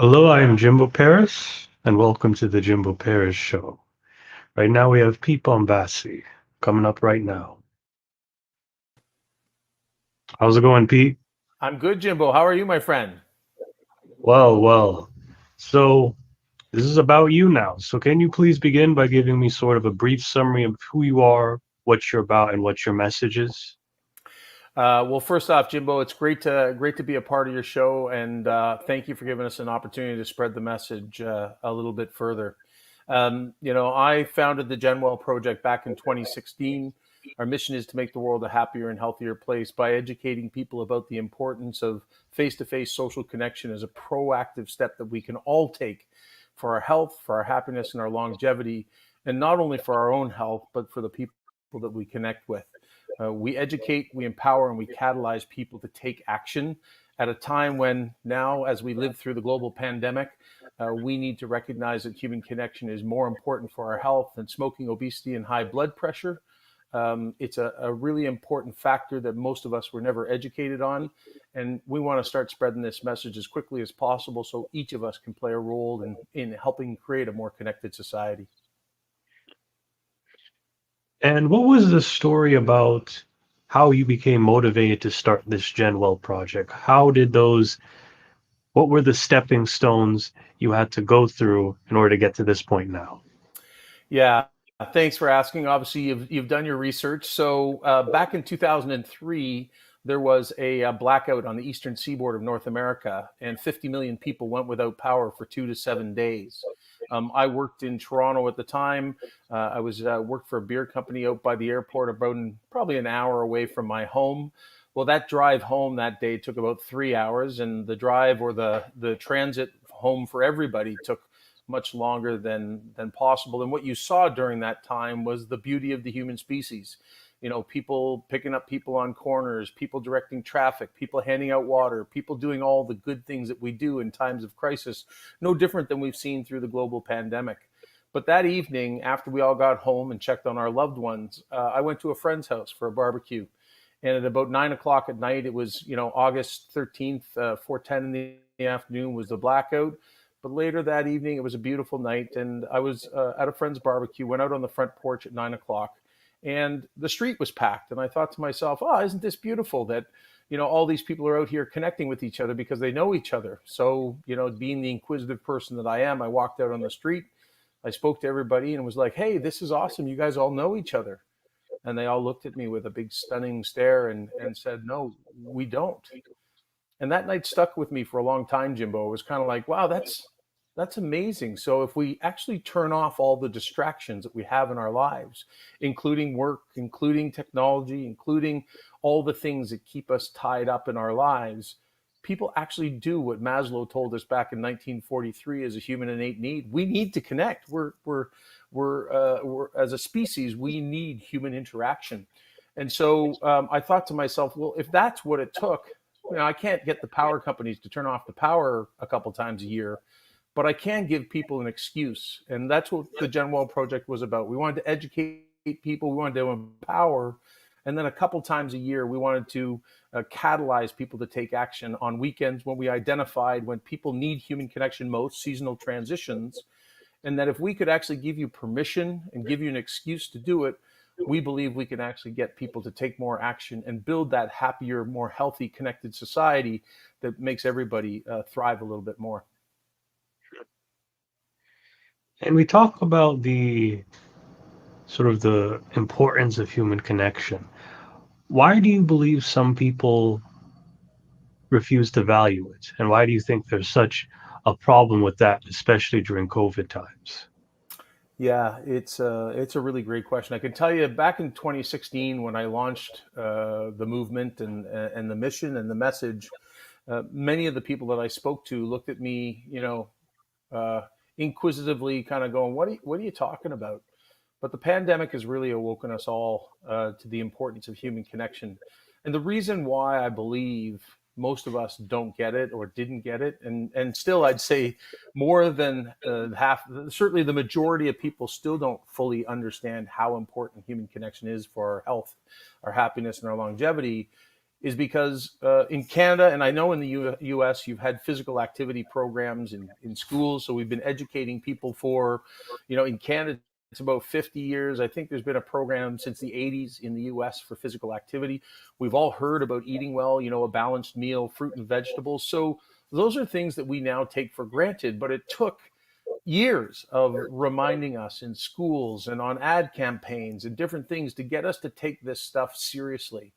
Hello, I am Jimbo Paris, and welcome to the Jimbo Paris Show. Right now, we have Pete Bombaci coming up right now. How's it going, Pete? I'm good, Jimbo. How are you, my friend? Well. So, this is about you now. So, can you please begin by giving me sort of a brief summary of who you are, what you're about, and what your message is? Well, first off, Jimbo, it's great to be a part of your show, and thank you for giving us an opportunity to spread the message a little bit further. I founded the Genwell Project back in 2016. Our mission is to make the world a happier and healthier place by educating people about the importance of face-to-face social connection as a proactive step that we can all take for our health, for our happiness, and our longevity, and not only for our own health, but for the people that we connect with. We educate, we empower, and we catalyze people to take action at a time when now, as we live through the global pandemic, we need to recognize that human connection is more important for our health than smoking, obesity, and high blood pressure. It's a really important factor that most of us were never educated on. And we want to start spreading this message as quickly as possible so each of us can play a role in helping create a more connected society. And what was the story about how you became motivated to start this Genwell project? What were the stepping stones you had to go through in order to get to this point now? Yeah, thanks for asking. Obviously, you've done your research. So back in 2003, there was a blackout on the eastern seaboard of North America, and 50 million people went without power for 2 to 7 days. I worked in Toronto at the time. I was worked for a beer company out by the airport, probably an hour away from my home. Well, that drive home that day took about 3 hours, and the drive or the transit home for everybody took much longer than possible. And what you saw during that time was the beauty of the human species. You know, people picking up people on corners, people directing traffic, people handing out water, people doing all the good things that we do in times of crisis, no different than we've seen through the global pandemic. But that evening, after we all got home and checked on our loved ones, I went to a friend's house for a barbecue. And at about 9 o'clock at night, it was, August 13th, 4:10 in the afternoon was the blackout. But later that evening, it was a beautiful night, and I was at a friend's barbecue. Went out on the front porch at 9 o'clock, and the street was packed. And I thought to myself, "Oh, isn't this beautiful that all these people are out here connecting with each other because they know each other?" So being the inquisitive person that I am, I walked out on the street. I spoke to everybody and was like, "Hey, this is awesome! You guys all know each other." And they all looked at me with a big, stunning stare and said, "No, we don't." And that night stuck with me for a long time, Jimbo. It was kind of like, wow, that's amazing. So if we actually turn off all the distractions that we have in our lives, including work, including technology, including all the things that keep us tied up in our lives, people actually do what Maslow told us back in 1943 as a human innate need. We need to connect. We're as a species, we need human interaction. And so I thought to myself, well, if that's what it took, I can't get the power companies to turn off the power a couple times a year, but I can give people an excuse. And that's what the Genwell Project was about. We wanted to educate people, we wanted to empower. And then a couple times a year, we wanted to catalyze people to take action on weekends when we identified when people need human connection most, seasonal transitions. And that if we could actually give you permission and give you an excuse to do it, we believe we can actually get people to take more action and build that happier, more healthy, connected society that makes everybody thrive a little bit more. And we talk about the sort of the importance of human connection. Why do you believe some people refuse to value it? And why do you think there's such a problem with that, especially during COVID times? Yeah, it's a really great question. I can tell you back in 2016 when I launched the movement and the mission and the message, many of the people that I spoke to looked at me, uh, inquisitively, kind of going, "What are you talking about?" But the pandemic has really awoken us all to the importance of human connection. And the reason why I believe most of us don't get it or didn't get it, and still I'd say more than half, certainly the majority of people still don't fully understand how important human connection is for our health, our happiness, and our longevity, is because in Canada, and I know in the US, you've had physical activity programs in schools. So we've been educating people for, in Canada, it's about 50 years. I think there's been a program since the 80s in the US for physical activity. We've all heard about eating well, a balanced meal, fruit and vegetables. So those are things that we now take for granted, but it took years of reminding us in schools and on ad campaigns and different things to get us to take this stuff seriously.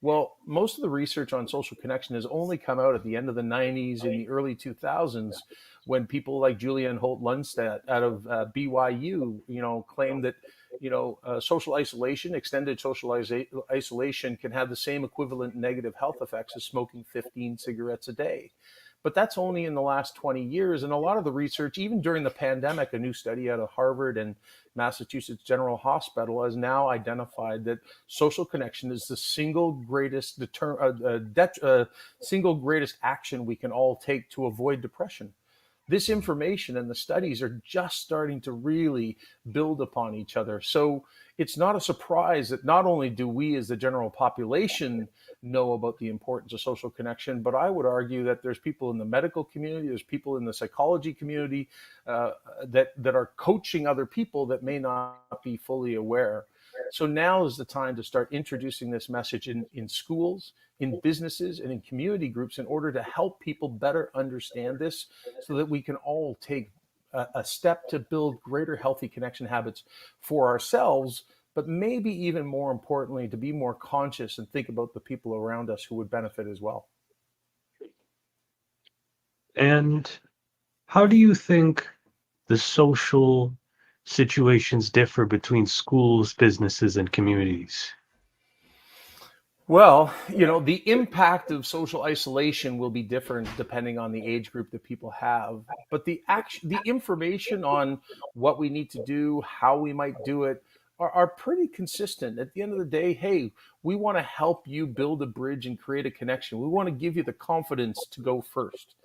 Well, most of the research on social connection has only come out at the end of the 90s, in the early 2000s, when people like Julianne Holt-Lunstad out of BYU, claimed that, social isolation, extended social isolation can have the same equivalent negative health effects as smoking 15 cigarettes a day. But that's only in the last 20 years. And a lot of the research, even during the pandemic, a new study out of Harvard and Massachusetts General Hospital has now identified that social connection is the single greatest action we can all take to avoid depression. This information and the studies are just starting to really build upon each other. So it's not a surprise that not only do we as the general population know about the importance of social connection, but I would argue that there's people in the medical community, there's people in the psychology community that are coaching other people that may not be fully aware. So now is the time to start introducing this message in schools, in businesses, and in community groups in order to help people better understand this so that we can all take a step to build greater healthy connection habits for ourselves, but maybe even more importantly, to be more conscious and think about the people around us who would benefit as well. And how do you think the social situations differ between schools, businesses, and communities? Well, the impact of social isolation will be different depending on the age group that people have, but the information on what we need to do, how we might do it, are pretty consistent. At the end of the day, hey, we want to help you build a bridge and create a connection. We want to give you the confidence to go first.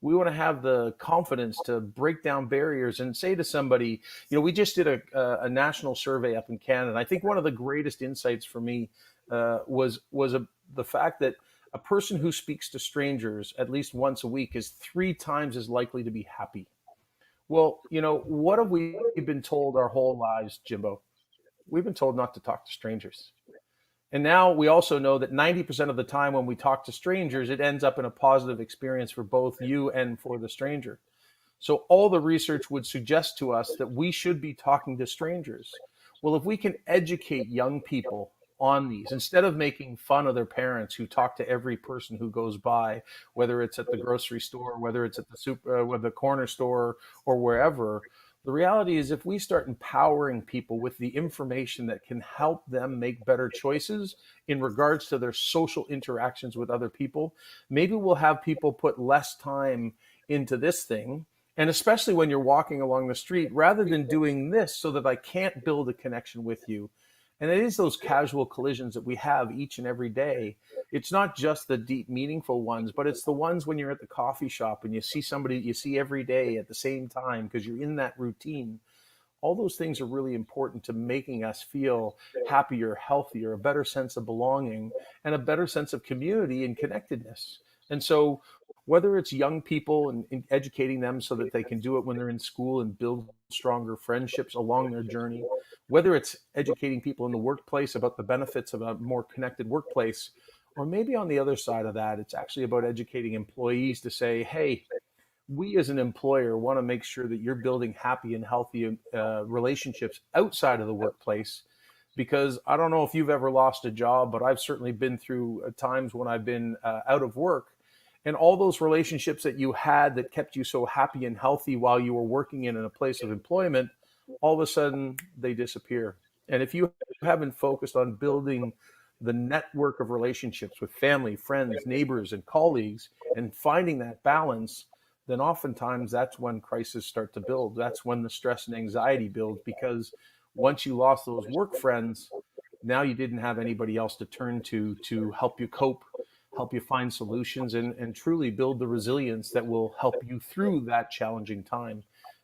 We want to have the confidence to break down barriers and say to somebody, we just did a national survey up in Canada. And I think one of the greatest insights for me was the fact that a person who speaks to strangers at least once a week is 3 times as likely to be happy. Well, what have we been told our whole lives, Jimbo? We've been told not to talk to strangers. And now we also know that 90% of the time when we talk to strangers, it ends up in a positive experience for both you and for the stranger. So all the research would suggest to us that we should be talking to strangers. Well, if we can educate young people on these, instead of making fun of their parents who talk to every person who goes by, whether it's at the grocery store, whether it's at the corner store, or wherever, the reality is if we start empowering people with the information that can help them make better choices in regards to their social interactions with other people, maybe we'll have people put less time into this thing. And especially when you're walking along the street, rather than doing this so that I can't build a connection with you. And it is those casual collisions that we have each and every day. It's not just the deep, meaningful ones, but it's the ones when you're at the coffee shop and you see somebody you see every day at the same time because you're in that routine. All those things are really important to making us feel happier, healthier, a better sense of belonging, and a better sense of community and connectedness. And so, whether it's young people and educating them so that they can do it when they're in school and build stronger friendships along their journey, whether it's educating people in the workplace about the benefits of a more connected workplace, or maybe on the other side of that, it's actually about educating employees to say, hey, we as an employer want to make sure that you're building happy and healthy relationships outside of the workplace. Because I don't know if you've ever lost a job, but I've certainly been through times when I've been out of work. And all those relationships that you had that kept you so happy and healthy while you were working in a place of employment, all of a sudden they disappear. And if you haven't focused on building the network of relationships with family, friends, neighbors, and colleagues and finding that balance, then oftentimes that's when crises start to build. That's when the stress and anxiety builds because once you lost those work friends, now you didn't have anybody else to turn to help you cope, help you find solutions, and truly build the resilience that will help you through that challenging time.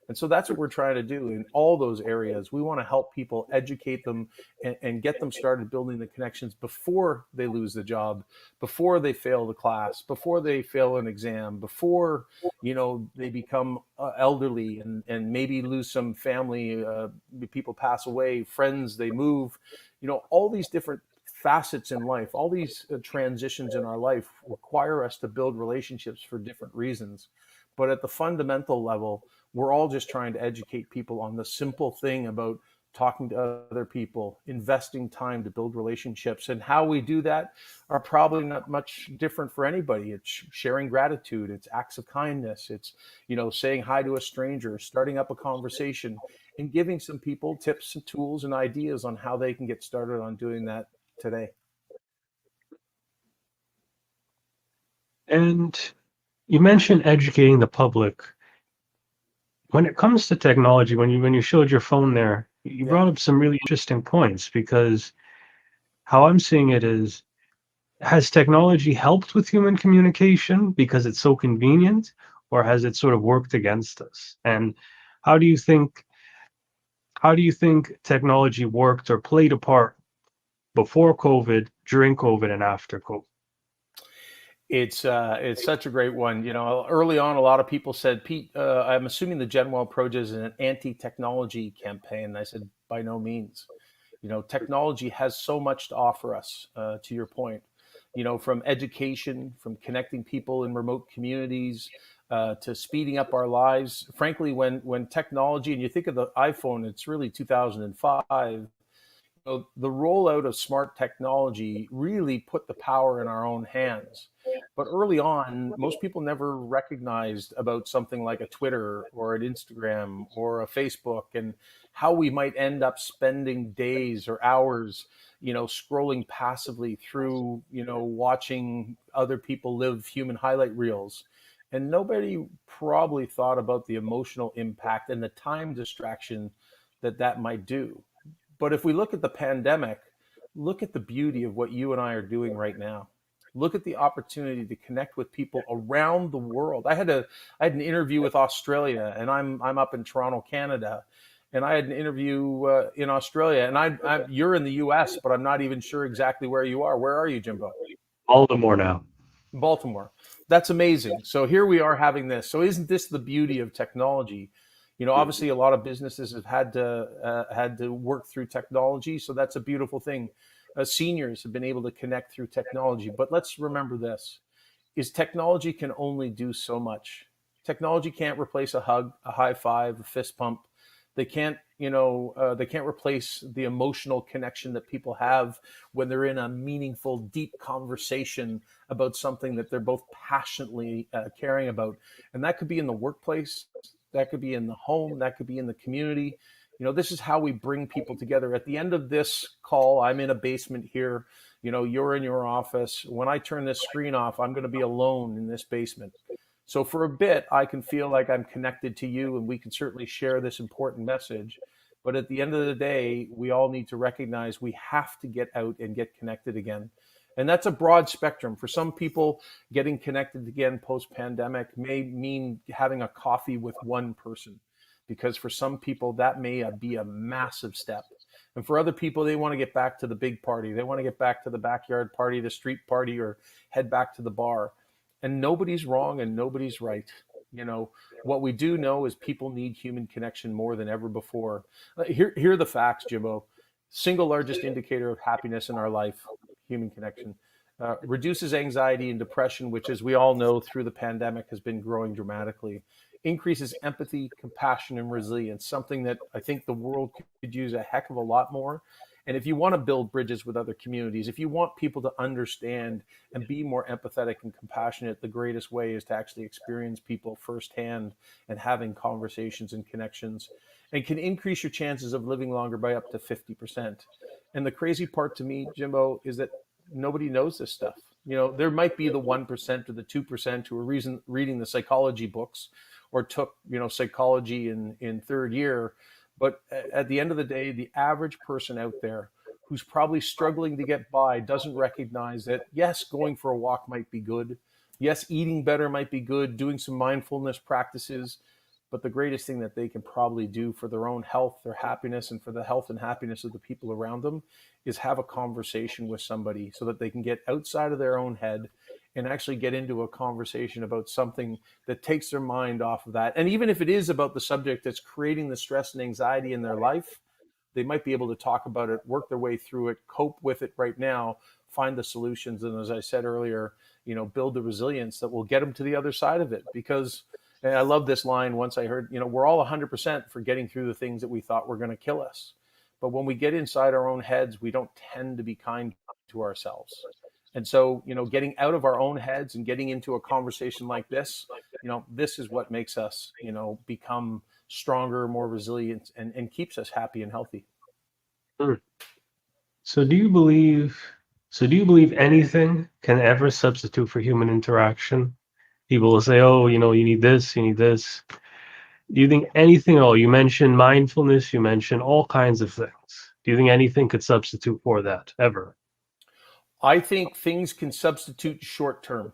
And so that's what we're trying to do in all those areas. We want to help people, educate them, and get them started building the connections before they lose the job, before they fail the class, before they fail an exam, before they become elderly and maybe lose some family, people pass away, friends, they move, all these different facets in life, all these transitions in our life require us to build relationships for different reasons. But at the fundamental level, we're all just trying to educate people on the simple thing about talking to other people, investing time to build relationships. And how we do that are probably not much different for anybody. It's sharing gratitude, it's acts of kindness, it's, saying hi to a stranger, starting up a conversation, and giving some people tips and tools and ideas on how they can get started on doing that today. And you mentioned educating the public. When it comes to technology, when you showed your phone there, you Yeah. brought up some really interesting points because how I'm seeing it is, has technology helped with human communication because it's so convenient, or has it sort of worked against us? And how do you think how do you think technology worked or played a part before COVID, during COVID, and after COVID? It's such a great one. Early on, a lot of people said, Pete, I'm assuming the Genwell Project is an anti-technology campaign. And I said, by no means. Technology has so much to offer us. To your point, from education, from connecting people in remote communities, to speeding up our lives. Frankly, when technology, and you think of the iPhone, it's really 2005. The rollout of smart technology really put the power in our own hands. But early on, most people never recognized about something like a Twitter or an Instagram or a Facebook, and how we might end up spending days or hours, scrolling passively through, watching other people live human highlight reels. And nobody probably thought about the emotional impact and the time distraction that might do. But if we look at the pandemic, look at the beauty of what you and I are doing right now. Look at the opportunity to connect with people around the world. I had an interview with Australia, and I'm up in Toronto, Canada, and I had an interview in Australia, and you're in the U.S., but I'm not even sure exactly where you are. Where are you, Jimbo? All the more now. Baltimore. That's amazing. So here we are having this. So isn't this the beauty of technology? Obviously, a lot of businesses have had to work through technology, so that's a beautiful thing. Seniors have been able to connect through technology, but let's remember this: is technology can only do so much. Technology can't replace a hug, a high five, a fist pump. They can't replace the emotional connection that people have when they're in a meaningful, deep conversation about something that they're both passionately caring about. And that could be in the workplace, that could be in the home, that could be in the community. This is how we bring people together. At the end of this call, I'm in a basement here. You're in your office. When I turn this screen off, I'm going to be alone in this basement. So for a bit, I can feel like I'm connected to you, and we can certainly share this important message. But at the end of the day, we all need to recognize we have to get out and get connected again. And that's a broad spectrum. For some people, getting connected again post pandemic may mean having a coffee with one person, because for some people, that may be a massive step. And for other people, they want to get back to the big party. They want to get back to the backyard party, the street party, or head back to the bar. And nobody's wrong and nobody's right. What we do know is people need human connection more than ever before. Here are the facts, Jimbo. Single largest indicator of happiness in our life: human connection. Reduces anxiety and depression, which, as we all know, through the pandemic has been growing dramatically. Increases empathy, compassion, and resilience, something that I think the world could use a heck of a lot more. And if you want to build bridges with other communities, if you want people to understand and be more empathetic and compassionate, the greatest way is to actually experience people firsthand and having conversations and connections, and can increase your chances of living longer by up to 50%. And the crazy part to me, Jimbo, is that nobody knows this stuff. There might be the 1% or the 2% who are reading the psychology books or took, psychology in third year. But at the end of the day, the average person out there who's probably struggling to get by doesn't recognize that, yes, going for a walk might be good. Yes, eating better might be good, doing some mindfulness practices. but the greatest thing that they can probably do for their own health, their happiness, and for the health and happiness of the people around them is have a conversation with somebody so that they can get outside of their own head and actually get into a conversation about something that takes their mind off of that. And even if it is about the subject that's creating the stress and anxiety in their life, they might be able to talk about it, work their way through it, cope with it right now, find the solutions, and as I said earlier, build the resilience that will get them to the other side of it. Because, and I love this line once I heard, we're all 100% for getting through the things that we thought were going to kill us. But when we get inside our own heads, we don't tend to be kind to ourselves. And so, getting out of our own heads and getting into a conversation like this, this is what makes us, become stronger, more resilient, and keeps us happy and healthy. Hmm. So do you believe so do you believe anything can ever substitute for human interaction? People will say, "Oh, you need this, you need this." Do you think anything at all? You mentioned mindfulness, you mentioned all kinds of things. Do you think anything could substitute for that ever? I think things can substitute short term,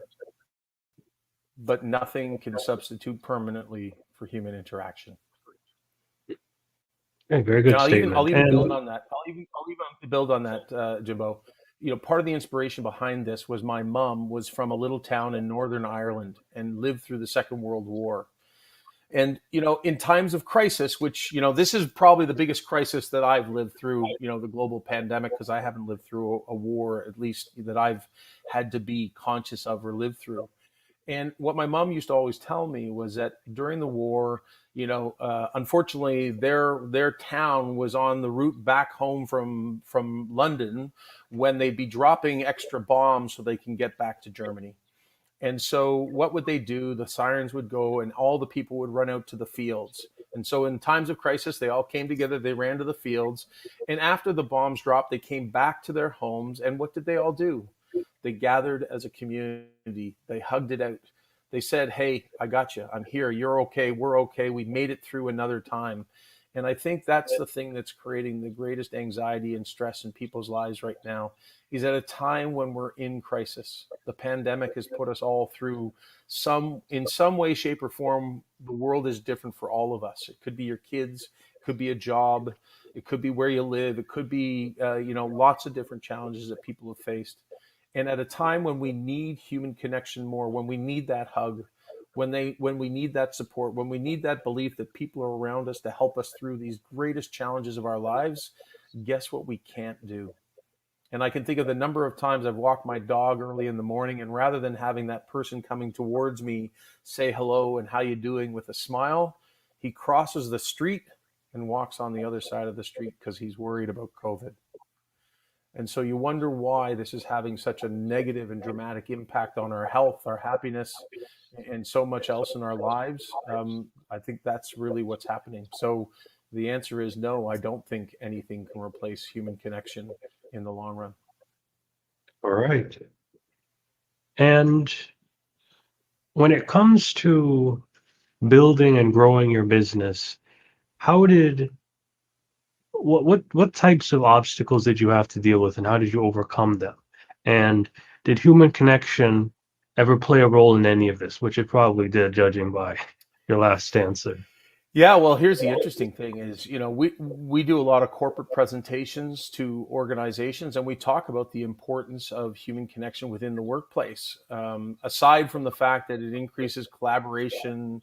but nothing can substitute permanently for human interaction. Okay, very And good I'll statement. even build And on that. I'll even build on that, Jimbo. Part of the inspiration behind this was my mom was from a little town in Northern Ireland and lived through the Second World War. And in times of crisis, which this is probably the biggest crisis that I've lived through, the global pandemic, because I haven't lived through a war, at least that I've had to be conscious of or live through. And what my mom used to always tell me was that during the war, unfortunately, their town was on the route back home from London when they'd be dropping extra bombs so they can get back to Germany. And so, what would they do? The sirens would go, and all the people would run out to the fields. And so, in times of crisis, they all came together. They ran to the fields, and after the bombs dropped, they came back to their homes. And what did they all do? They gathered as a community. They hugged it out. They said, "Hey, I got you. I'm here. You're okay. We're okay. We made it through another time." And I think that's the thing that's creating the greatest anxiety and stress in people's lives right now is at a time when we're in crisis. The pandemic has put us all through in some way, shape, or form, the world is different for all of us. It could be your kids, it could be a job, it could be where you live, it could be, lots of different challenges that people have faced. And at a time when we need human connection more, when we need that hug, when we need that support, when we need that belief that people are around us to help us through these greatest challenges of our lives, guess what we can't do? And I can think of the number of times I've walked my dog early in the morning, and rather than having that person coming towards me say hello and how you doing with a smile, he crosses the street and walks on the other side of the street because he's worried about COVID. And so you wonder why this is having such a negative and dramatic impact on our health, our happiness, and so much else in our lives. I think that's really what's happening. So the answer is no, I don't think anything can replace human connection in the long run. all right. And when it comes to building and growing your business, how did what types of obstacles did you have to deal with and how did you overcome them? And did human connection ever play a role in any of this, which it probably did, judging by your last answer? Yeah, well, here's the interesting thing is, we do a lot of corporate presentations to organizations, and we talk about the importance of human connection within the workplace. Aside from the fact that it increases collaboration,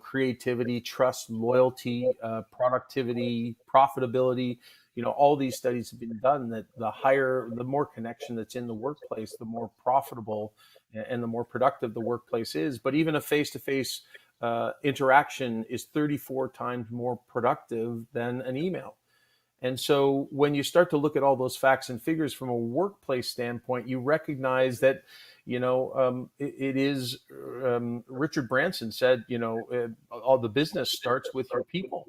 creativity, trust, loyalty, productivity, profitability, all these studies have been done that the more connection that's in the workplace, the more profitable and the more productive the workplace is. But even a face-to-face interaction is 34 times more productive than an email. And so when you start to look at all those facts and figures from a workplace standpoint, you recognize that, it is, Richard Branson said, all the business starts with your people.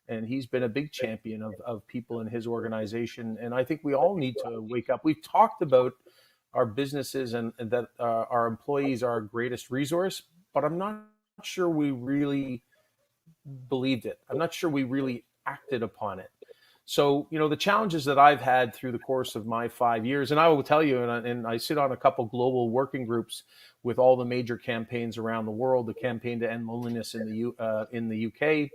And he's been a big champion of people in his organization. And I think we all need to wake up. We've talked about our businesses and that our employees are our greatest resource, but I'm not sure we really believed it. I'm not sure we really acted upon it. So, the challenges that I've had through the course of my 5 years, and I will tell you, and I sit on a couple global working groups with all the major campaigns around the world, the campaign to end loneliness in the UK,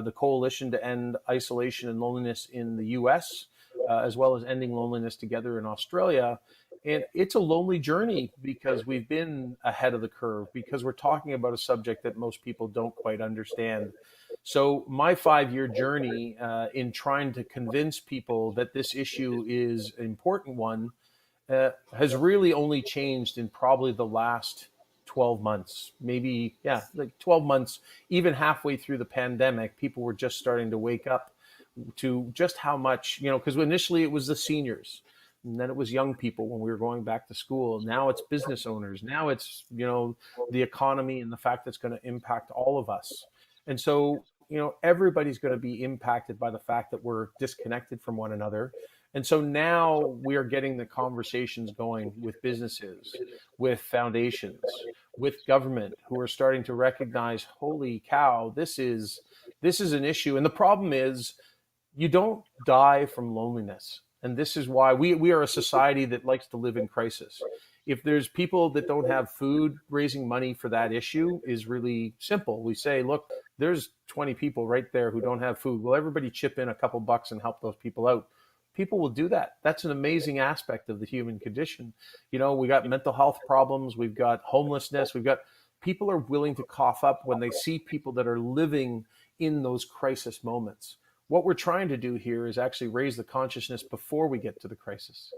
the coalition to end isolation and loneliness in the US, as well as ending loneliness together in Australia. And it's a lonely journey because we've been ahead of the curve, because we're talking about a subject that most people don't quite understand. So, my 5 year journey in trying to convince people that this issue is an important one has really only changed in probably the last 12 months, maybe, yeah, like 12 months, even halfway through the pandemic. People were just starting to wake up to just how much, because initially it was the seniors, and then it was young people when we were going back to school. Now it's business owners. Now it's, the economy and the fact that it's going to impact all of us. And so, everybody's going to be impacted by the fact that we're disconnected from one another. And so now we are getting the conversations going with businesses, with foundations, with government, who are starting to recognize, holy cow, this is an issue. And the problem is, you don't die from loneliness. And this is why we are a society that likes to live in crisis. If there's people that don't have food, raising money for that issue is really simple. We say, look, there's 20 people right there who don't have food. Will everybody chip in a couple bucks and help those people out? People will do that. That's an amazing aspect of the human condition. We got mental health problems, we've got homelessness, we've got people are willing to cough up when they see people that are living in those crisis moments. What we're trying to do here is actually raise the consciousness before we get to the crisis.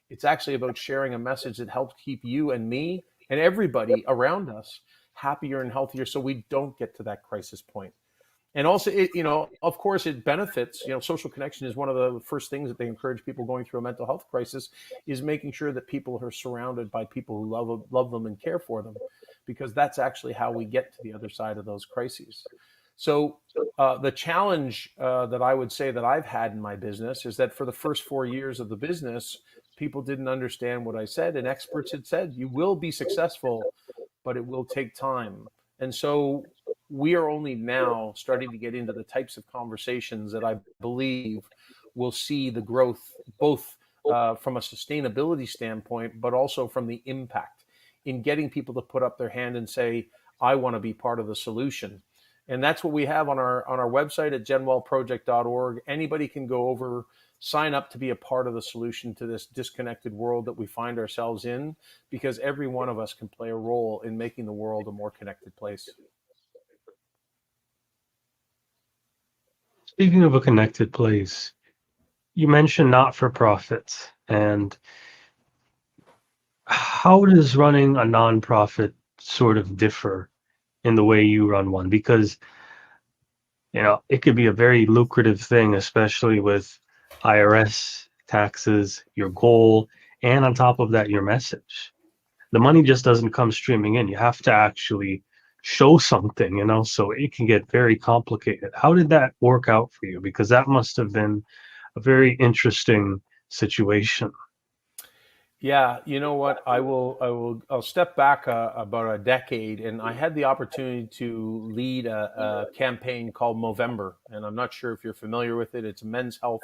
It's actually about sharing a message that helps keep you and me and everybody around us happier and healthier, so we don't get to that crisis point. And also, of course, it benefits. Social connection is one of the first things that they encourage people going through a mental health crisis, is making sure that people are surrounded by people who love them and care for them, because that's actually how we get to the other side of those crises. So, the challenge that I would say that I've had in my business is that for the first 4 years of the business, people didn't understand what I said, and experts had said, you will be successful, but it will take time. And so we are only now starting to get into the types of conversations that I believe will see the growth, both from a sustainability standpoint, but also from the impact in getting people to put up their hand and say, I want to be part of the solution. And that's what we have on our website at genwellproject.org. Anybody can go over, sign up to be a part of the solution to this disconnected world that we find ourselves in, because every one of us can play a role in making the world a more connected place. Speaking of a connected place, you mentioned not for profits, and how does running a nonprofit sort of differ in the way you run one? Because it could be a very lucrative thing, especially with IRS taxes, your goal, and on top of that, your message. The money just doesn't come streaming in. You have to actually show something, so it can get very complicated. How did that work out for you? Because that must have been a very interesting situation. Yeah, you know what? I'll step back about a decade, and I had the opportunity to lead a campaign called Movember, and I'm not sure if you're familiar with it. It's a men's health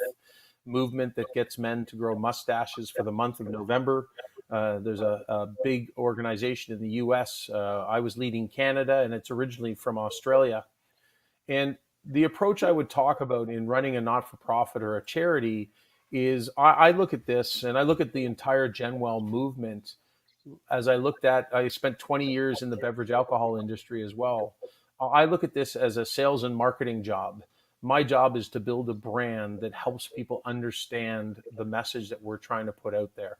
movement that gets men to grow mustaches for the month of November. There's a big organization in the U.S. I was leading Canada, and it's originally from Australia. And the approach I would talk about in running a not-for-profit or a charity is, I look at this, and I look at the entire Genwell movement. I spent 20 years in the beverage alcohol industry as well. I look at this as a sales and marketing job. My job is to build a brand that helps people understand the message that we're trying to put out there.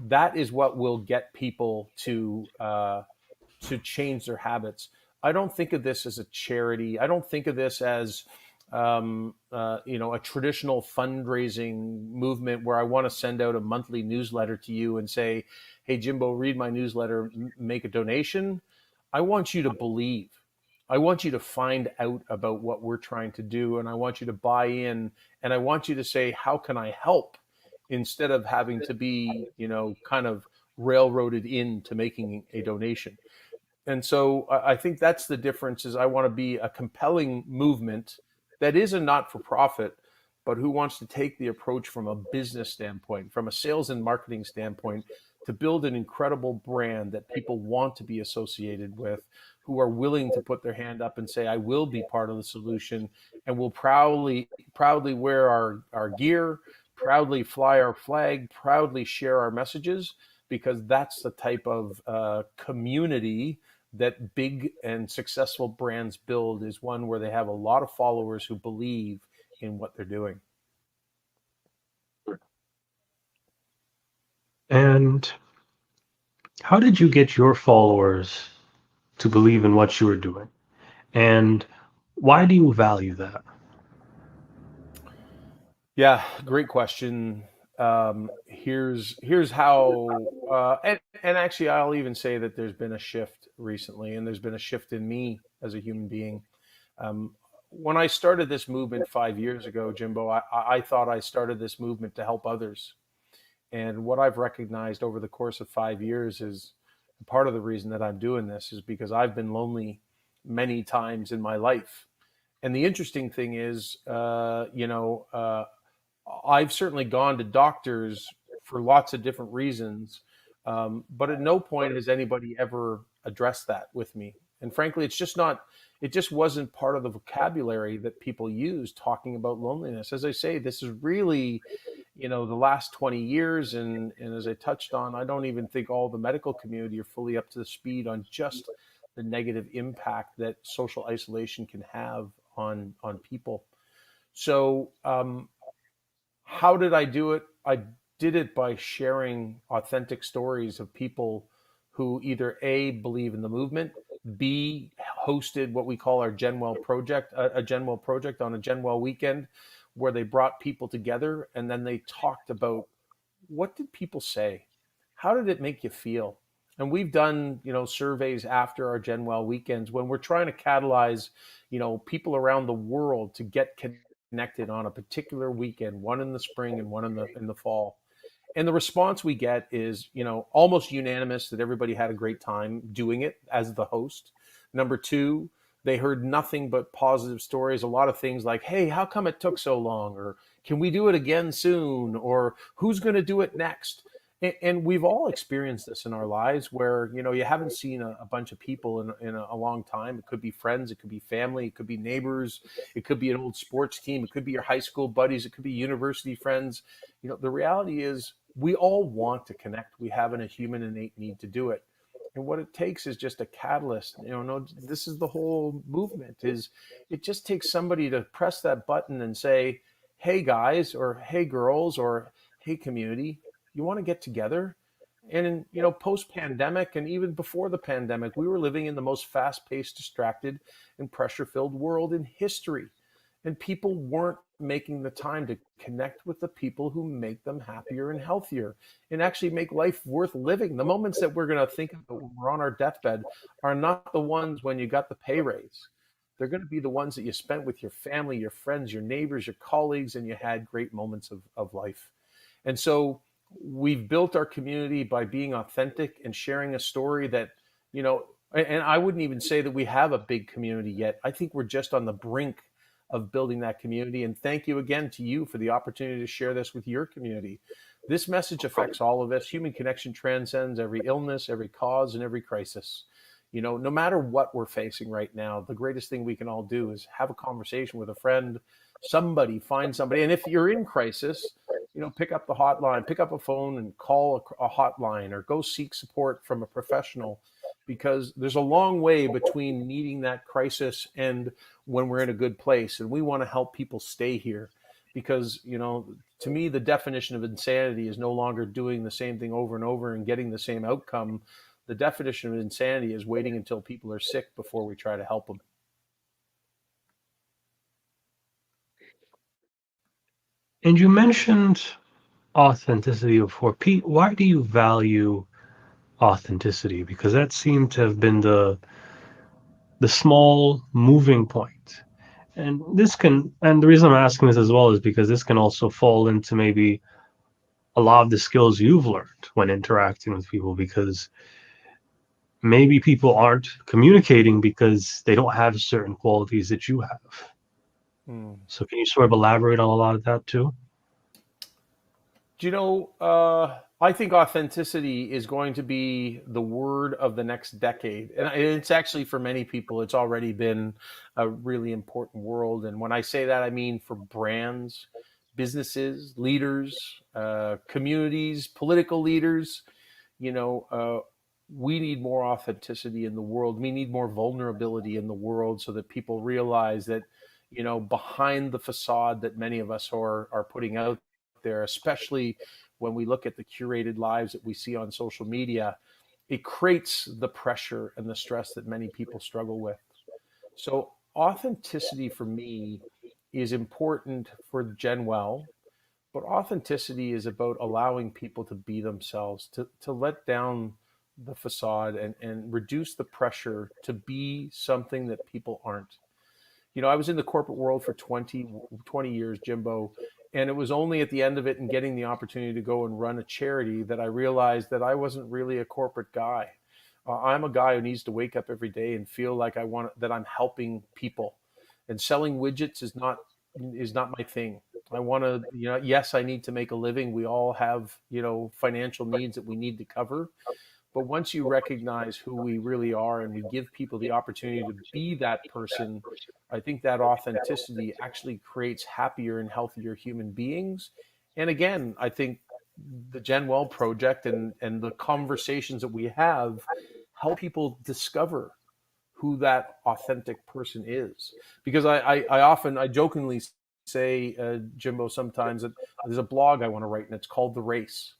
That is what will get people to change their habits. I don't think of this as a charity. I don't think of this as a traditional fundraising movement where I want to send out a monthly newsletter to you and say, "Hey, Jimbo, read my newsletter, make a donation." I want you to believe. I want you to find out about what we're trying to do, and I want you to buy in, and I want you to say, "How can I help?" Instead of having to be, kind of railroaded into making a donation. And so I think that's the difference. Is I want to be a compelling movement that is a not-for-profit, but who wants to take the approach from a business standpoint, from a sales and marketing standpoint, to build an incredible brand that people want to be associated with, who are willing to put their hand up and say, I will be part of the solution, and will proudly wear our gear, proudly fly our flag, proudly share our messages, because that's the type of community that big and successful brands build, is one where they have a lot of followers who believe in what they're doing. And how did you get your followers to believe in what you were doing? And why do you value that? Yeah, great question. Here's how, and actually, I'll even say that there's been a shift recently, and there's been a shift in me as a human being. Um, when I started this movement 5 years ago, Jimbo, I thought I started this movement to help others. And what I've recognized over the course of 5 years is part of the reason that I'm doing this is because I've been lonely many times in my life. And the interesting thing is, I've certainly gone to doctors for lots of different reasons, but at no point has anybody ever addressed that with me. And frankly, it's just not, it just wasn't part of the vocabulary that people use talking about loneliness. As I say, this is really, the last 20 years. And as I touched on, I don't even think all the medical community are fully up to the speed on just the negative impact that social isolation can have on people. So, how did I do it? I did it by sharing authentic stories of people who either A, believe in the movement, B, hosted what we call our Genwell Project, a Genwell Project on a Genwell weekend, where they brought people together and then they talked about, what did people say? How did it make you feel? And we've done, surveys after our Genwell weekends when we're trying to catalyze, people around the world to get connected on a particular weekend, one in the spring and one in the fall. And the response we get is, almost unanimous that everybody had a great time doing it as the host. Number two, they heard nothing but positive stories. A lot of things like, hey, how come it took so long? Or can we do it again soon? Or who's going to do it next? And we've all experienced this in our lives where, you haven't seen a bunch of people in a long time. It could be friends, it could be family, it could be neighbors, it could be an old sports team, it could be your high school buddies, it could be university friends. The reality is we all want to connect. We have a human innate need to do it. And what it takes is just a catalyst. No, this is the whole movement, is it just takes somebody to press that button and say, hey guys, or hey girls, or hey community, you want to get together? And post pandemic, and even before the pandemic, we were living in the most fast paced, distracted, and pressure filled world in history. And people weren't making the time to connect with the people who make them happier and healthier and actually make life worth living. The moments that we're going to think about when we're on our deathbed are not the ones when you got the pay raise. They're going to be the ones that you spent with your family, your friends, your neighbors, your colleagues, and you had great moments of life. And so we've built our community by being authentic and sharing a story that, and I wouldn't even say that we have a big community yet. I think we're just on the brink of building that community. And thank you again to you for the opportunity to share this with your community. This message affects all of us. Human connection transcends every illness, every cause, and every crisis. No matter what we're facing right now, the greatest thing we can all do is have a conversation with a friend, find somebody. And if you're in crisis, pick up the hotline, pick up a phone and call a hotline, or go seek support from a professional, because there's a long way between needing that crisis and when we're in a good place. And we want to help people stay here, because, to me, the definition of insanity is no longer doing the same thing over and over and getting the same outcome. The definition of insanity is waiting until people are sick before we try to help them. And you mentioned authenticity before. Pete, why do you value authenticity? Because that seemed to have been the small moving point. And the reason I'm asking this as well is because this can also fall into maybe a lot of the skills you've learned when interacting with people, because maybe people aren't communicating because they don't have certain qualities that you have. Hmm. So can you sort of elaborate on a lot of that too? Do you know? I think authenticity is going to be the word of the next decade, and it's actually for many people, it's already been a really important world. And when I say that, I mean for brands, businesses, leaders, communities, political leaders. You know, we need more authenticity in the world. We need more vulnerability in the world, so that people realize that, behind the facade that many of us are putting out there, especially when we look at the curated lives that we see on social media, it creates the pressure and the stress that many people struggle with. So, authenticity for me is important for Genwell, but authenticity is about allowing people to be themselves, to let down the facade and reduce the pressure to be something that people aren't. I was in the corporate world for 20 years, Jimbo, and it was only at the end of it and getting the opportunity to go and run a charity that I realized that I wasn't really a corporate guy. I'm a guy who needs to wake up every day and feel like that I'm helping people. And selling widgets is not my thing. I want to, yes, I need to make a living. We all have, financial needs that we need to cover. But once you recognize who we really are and we give people the opportunity to be that person, I think that authenticity actually creates happier and healthier human beings. And again, I think the Genwell Project and the conversations that we have help people discover who that authentic person is. Because I jokingly say, Jimbo, sometimes that there's a blog I want to write, and it's called The Race.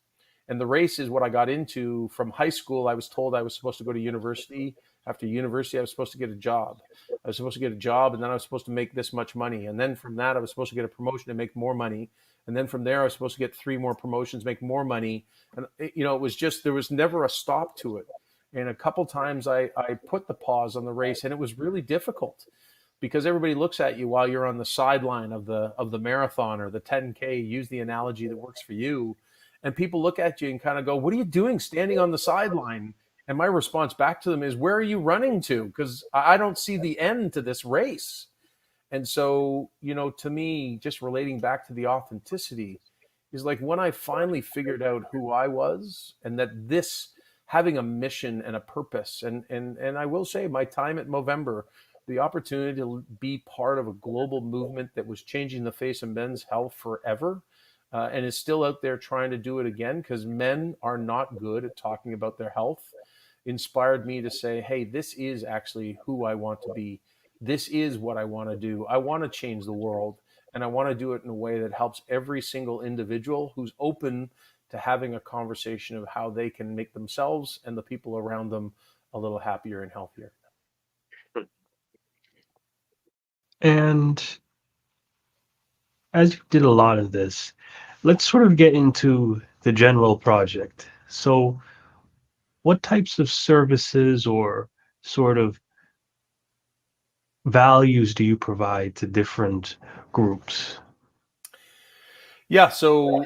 And the race is what I got into from high school. I was told I was supposed to go to university. After university, I was supposed to get a job. I was supposed to get a job, and then I was supposed to make this much money. And then from that, I was supposed to get a promotion and make more money. And then from there, I was supposed to get three more promotions, make more money. And it was just, there was never a stop to it. And a couple times I put the pause on the race, and it was really difficult because everybody looks at you while you're on the sideline of the marathon or the 10K. Use the analogy that works for you, and people look at you and kind of go, "What are you doing standing on the sideline?" And my response back to them is, "Where are you running to? Because I don't see the end to this race." And so, to me, just relating back to the authenticity is like when I finally figured out who I was, and that this having a mission and a purpose, and I will say my time at Movember, the opportunity to be part of a global movement that was changing the face of men's health forever, and is still out there trying to do it again because men are not good at talking about their health, inspired me to say, hey, this is actually who I want to be. This is what I want to do. I want to change the world, and I want to do it in a way that helps every single individual who's open to having a conversation of how they can make themselves and the people around them a little happier and healthier. And as you did a lot of this, let's sort of get into the Genwell Project. So, what types of services or sort of values do you provide to different groups? Yeah, so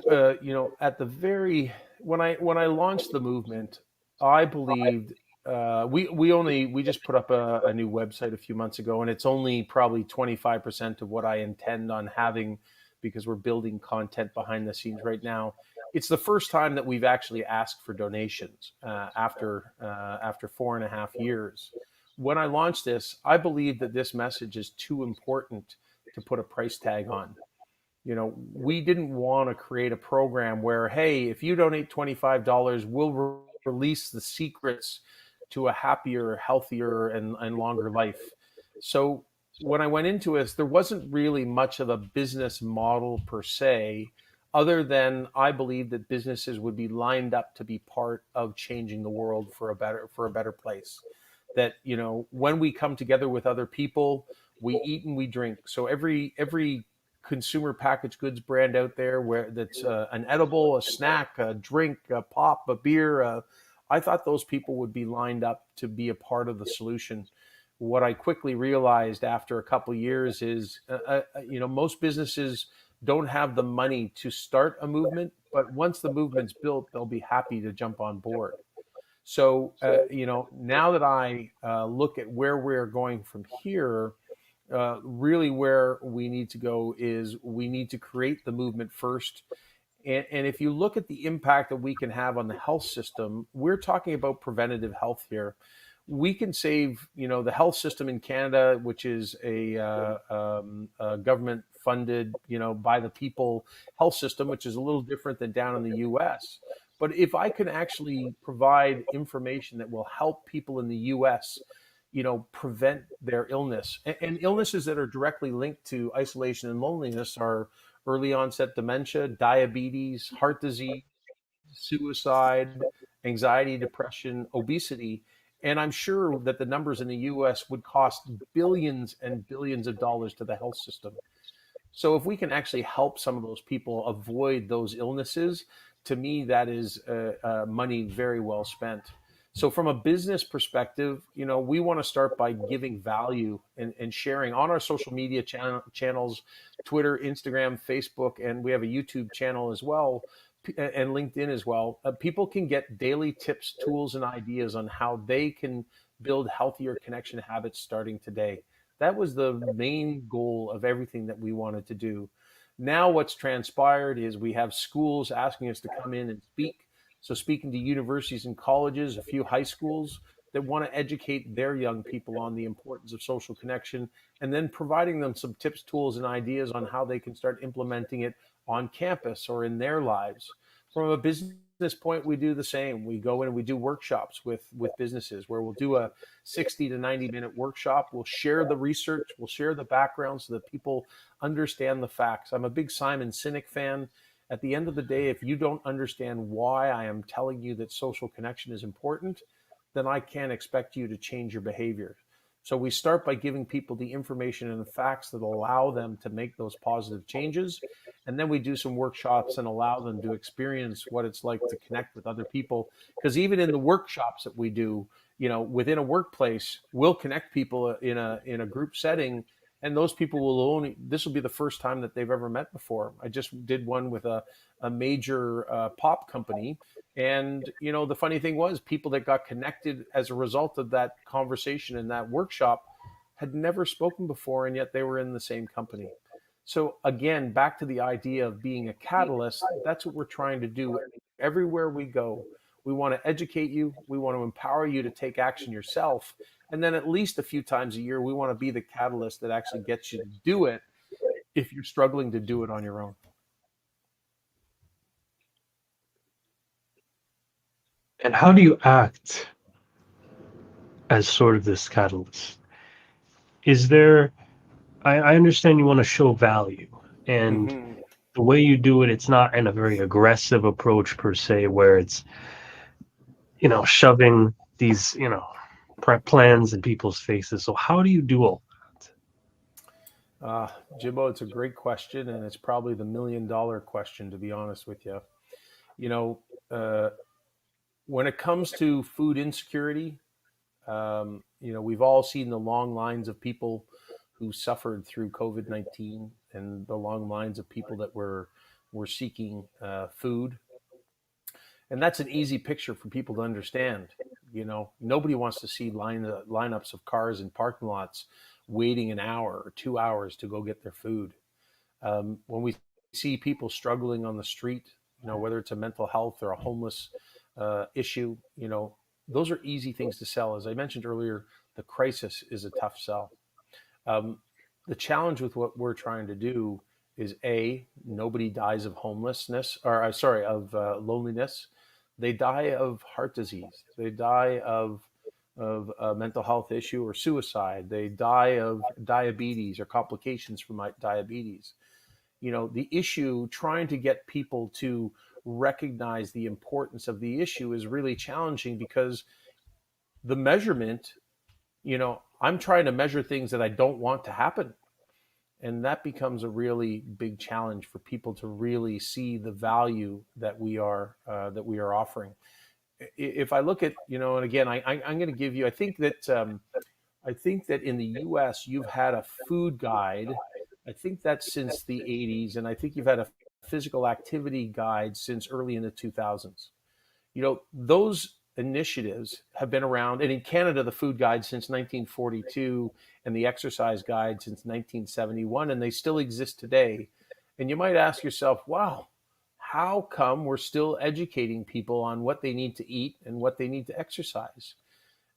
at the very when I launched the movement, I believed we just put up a new website a few months ago, and it's only probably 25% of what I intend on having because we're building content behind the scenes right now. It's the first time that we've actually asked for donations after 4.5 years. When I launched this, I believe that this message is too important to put a price tag on. We didn't want to create a program where, hey, if you donate $25, we'll release the secrets to a happier, healthier, and longer life. So when I went into this, there wasn't really much of a business model per se, other than I believe that businesses would be lined up to be part of changing the world for a better place. That when we come together with other people, we eat and we drink. So every consumer packaged goods brand out there where that's an edible, a snack, a drink, a pop, a beer. I thought those people would be lined up to be a part of the solution. What I quickly realized after a couple of years is, most businesses don't have the money to start a movement, but once the movement's built, they'll be happy to jump on board. So, now that I look at where we're going from here, Really, where we need to go is we need to create the movement first. And if you look at the impact that we can have on the health system, we're talking about preventative health here. We can save, the health system in Canada, which is a government funded, by the people health system, which is a little different than down in the US. But if I can actually provide information that will help people in the US, prevent their illness, and illnesses that are directly linked to isolation and loneliness are early onset dementia, diabetes, heart disease, suicide, anxiety, depression, obesity. And I'm sure that the numbers in the US would cost billions and billions of dollars to the health system. So if we can actually help some of those people avoid those illnesses, to me, that is money very well spent. So from a business perspective, we want to start by giving value and sharing on our social media channels, Twitter, Instagram, Facebook, and we have a YouTube channel as well, and LinkedIn as well. People can get daily tips, tools, and ideas on how they can build healthier connection habits starting today. That was the main goal of everything that we wanted to do. Now, what's transpired is we have schools asking us to come in and speak. So, speaking to universities and colleges, a few high schools that want to educate their young people on the importance of social connection, and then providing them some tips, tools, and ideas on how they can start implementing it on campus or in their lives. From a business point, we do the same. We go in and we do workshops with businesses where we'll do a 60 to 90-minute workshop. We'll share the research, we'll share the background so that people understand the facts. I'm a big Simon Sinek fan. At the end of the day, if you don't understand why I am telling you that social connection is important, then I can't expect you to change your behavior. So we start by giving people the information and the facts that allow them to make those positive changes. And then we do some workshops and allow them to experience what it's like to connect with other people. Because even in the workshops that we do, within a workplace, we'll connect people in a group setting, and those people will only, this will be the first time that they've ever met before. I just did one with a major pop company, and the funny thing was, people that got connected as a result of that conversation in that workshop had never spoken before, and yet they were in the same company. So again, back to the idea of being a catalyst, that's what we're trying to do everywhere we go. We want to educate you, we want to empower you to take action yourself, and then at least a few times a year, we want to be the catalyst that actually gets you to do it if you're struggling to do it on your own. And how do you act as sort of this catalyst? Is there, I understand you want to show value, and Mm-hmm. the way you do it, it's not in a very aggressive approach per se, where it's, shoving these, plans in people's faces. So how do you do all that? Jimbo, it's a great question, and it's probably the $1 million question, to be honest with you. You know, uh, when it comes to food insecurity, we've all seen the long lines of people who suffered through COVID-19, and the long lines of people that were seeking food. And that's an easy picture for people to understand. Nobody wants to see lineups of cars in parking lots waiting an hour or 2 hours to go get their food. When we see people struggling on the street, whether it's a mental health or a homeless issue, those are easy things to sell. As I mentioned earlier, the crisis is a tough sell. Um, the challenge with what we're trying to do is nobody dies of homelessness, or sorry, of loneliness. They die of heart disease. They die of a mental health issue or suicide. They die of diabetes or complications from diabetes. The issue, trying to get people to recognize the importance of the issue, is really challenging because the measurement, I'm trying to measure things that I don't want to happen. And that becomes a really big challenge for people to really see the value that we are offering. If I look at, and again, I'm going to give you, I think that in the US, you've had a food guide. I think that's since the 80s. And I think you've had a physical activity guide since early in the 2000s. Those initiatives have been around, and in Canada, the food guide since 1942 and the exercise guide since 1971, and they still exist today. And you might ask yourself, wow, how come we're still educating people on what they need to eat and what they need to exercise?